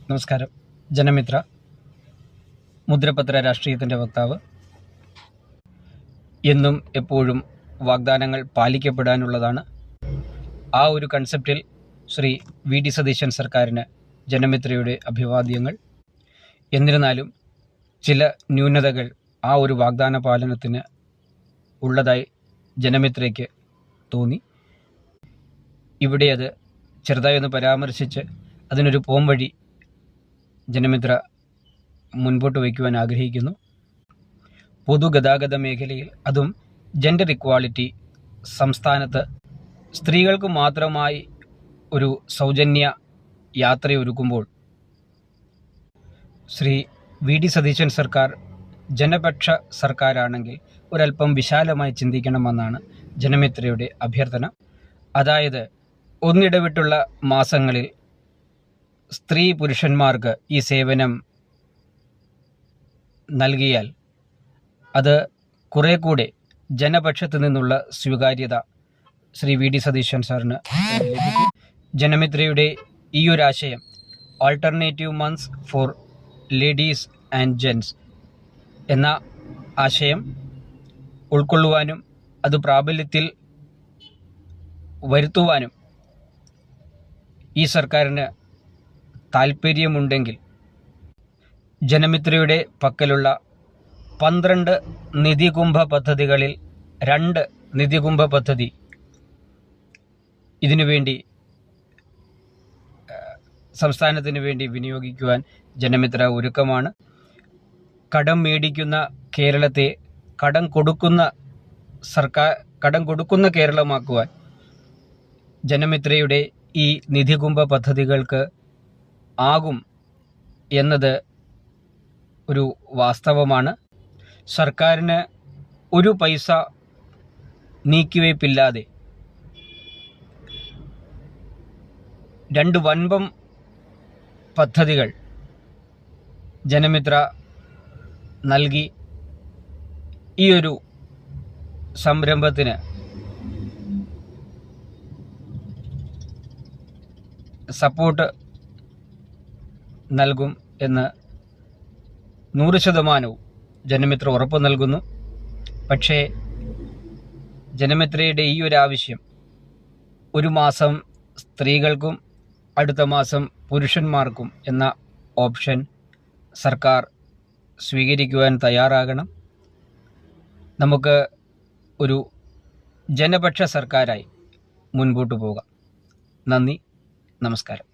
നമസ്കാരം. ജനമിത്ര മുദ്രപത്ര രാഷ്ട്രീയത്തിൻ്റെ വക്താവ്. എന്നും എപ്പോഴും വാഗ്ദാനങ്ങൾ പാലിക്കപ്പെടാനുള്ളതാണ്. ആ ഒരു കൺസെപ്റ്റിൽ ശ്രീ വി.ഡി. സതീശൻ സർക്കാരിന് ജനമിത്രയുടെ അഭിവാദ്യങ്ങൾ. എന്നിരുന്നാലും ചില ന്യൂനതകൾ ആ ഒരു വാഗ്ദാന പാലനത്തിന് ഉള്ളതായി ജനമിത്രയ്ക്ക് തോന്നി. ഇവിടെ അത് ചെറുതായി ഒന്ന് പരാമർശിച്ച് അതിനൊരു പോംവഴി ജനമിത്ര മുൻപോട്ട് വയ്ക്കുവാൻ ആഗ്രഹിക്കുന്നു. പൊതുഗതാഗത മേഖലയിൽ, അതും ജെൻഡർ ഇക്വാളിറ്റി, സംസ്ഥാനത്ത് സ്ത്രീകൾക്ക് മാത്രമായി ഒരു സൗജന്യ യാത്രയൊരുക്കുമ്പോൾ ശ്രീ വി.ഡി. സതീശൻ സർക്കാർ ജനപക്ഷ സർക്കാരാണെങ്കിൽ ഒരല്പം വിശാലമായി ചിന്തിക്കണമെന്നാണ് ജനമിത്രയുടെ അഭ്യർത്ഥന. അതായത്, ഒന്നിടവിട്ടുള്ള മാസങ്ങളിൽ സ്ത്രീ പുരുഷന്മാർക്ക് ഈ സേവനം നൽകിയാൽ അത് കുറെ കൂടെ ജനപക്ഷത്തു നിന്നുള്ള സ്വീകാര്യത ശ്രീ വി.ഡി. സതീശൻ സാറിന് ലഭിക്കും. ജനമിത്രയുടെ ഈ ഒരു ആശയം, alternative months for ladies and gents എന്ന ആശയം ഉൾക്കൊള്ളുവാനും അത് പ്രാബല്യത്തിൽ വരുത്തുവാനും ഈ സർക്കാരിന് താൽപ്പര്യമുണ്ടെങ്കിൽ ജനമിത്രയുടെ പക്കലുള്ള 12 നിധികുംഭ പദ്ധതികളിൽ 2 നിധികുംഭ പദ്ധതി ഇതിനുവേണ്ടി സംസ്ഥാനത്തിന് വേണ്ടി വിനിയോഗിക്കുവാൻ ജനമിത്ര ഒരുക്കമാണ്. കടം മേടിക്കുന്ന കേരളത്തെ കടം കൊടുക്കുന്ന കേരളമാക്കുവാൻ ജനമിത്രയുടെ ഈ നിധികുംഭ പദ്ധതികൾക്ക് ആകും എന്നത് ഒരു വാസ്തവമാണ്. സർക്കാരിന് ഒരു പൈസ നീക്കിവയ്പില്ലാതെ 2 വൻപം പദ്ധതികൾ ജനമിത്ര നൽകി ഈ ഒരു സംരംഭത്തിന് സപ്പോർട്ട് നൽകും എന്ന് 100% ജനമിത്ര ഉറപ്പ് നൽകുന്നു. പക്ഷേ ജനമിത്രയുടെ ഈ ഒരു ആവശ്യം ഒരു മാസം സ്ത്രീകൾക്കും അടുത്ത മാസം പുരുഷന്മാർക്കും എന്ന ഓപ്ഷൻ സർക്കാർ സ്വീകരിക്കുവാൻ തയ്യാറാകണം. നമുക്ക് ഒരു ജനപക്ഷ സർക്കാരായി മുൻപോട്ട് പോകാം. നന്ദി, നമസ്കാരം.